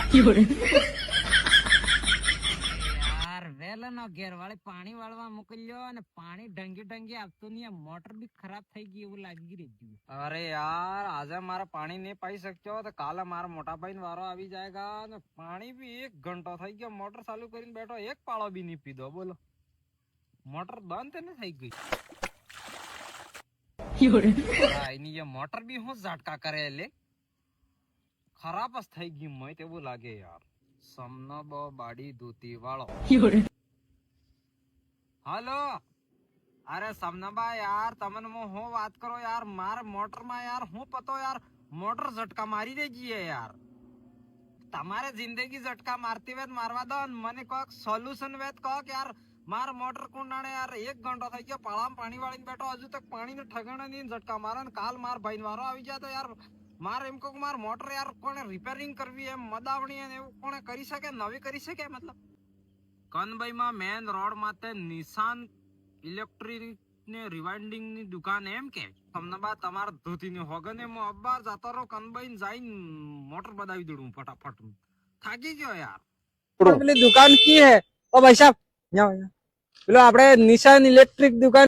યાર વેલા નો ઘેર વાળી પાણી વાળવા મોકલ્યો અને પાણી ઢંગી ઢંગી આપતું નહીં, મોટર બી ખરાબ થઈ ગઈ એવું લાગી રહ્યું. અરે યાર આજે મારે પાણી નહીં પાઈ શક્યો તો કાલે મારા મોટા ભાઈ વારો આવી જાયગા અને પાણી બી 1 ઘંટો થઈ ગયો, મોટર ચાલુ કરીને બેઠો, એક પાળો બી નહીં પીધો. બોલો મોટર બંધ ને થઈ ગઈ. એની જે મોટર બી હું ઝાટકા કરે લે, ખરાબ જ થઈ ગઈ મય તેવું લાગે યાર. સમનો બો બાડી ધોતી વાળો. હાલો, અરે સમનાબા યાર તમને હું વાત કરો યાર, માર મોટર માં યાર હું પતો યાર મોટર ઝટકા મારી દે જઈએ યાર. તમારે જિંદગી ઝટકા મારતી વેત મારવા દો, મને કોક સોલ્યુશન વેત કહો કે યાર માર મોટર કુંડાણે યાર 1 ઘંટો થઈ ગયો, પાળામાં પાણી વાળીને બેઠો, હજુ તક પાણી ને ઠગણે નહીં ઝટકા મારે ને કાલ માર ભાઈ વારો આવી જાય તો યાર મારે એમ કહું માર મોટર યાર કોને રિપેરિંગ કરવી, એમ મદાવણી એવું કોને કરી શકે, નવી કરી શકે. મતલબ કનભાઈ માં મેન રોડ માથે નિશાન ઇલેક્ટ્રિક ને રિવાઇન્ડિંગ ની દુકાન એમ કે તમને બા તમારા ધોતી ની હોગને હું અબ્બાર જતો રહો, કનભાઈ જઈને મોટર બદાવી દઉં ફટાફટ, થાકી ગયો યાર. પેલી દુકાન કી હે ઓ ભાઈ સાહેબ, પેલો આપણે નિશાન ઇલેક્ટ્રિક દુકાન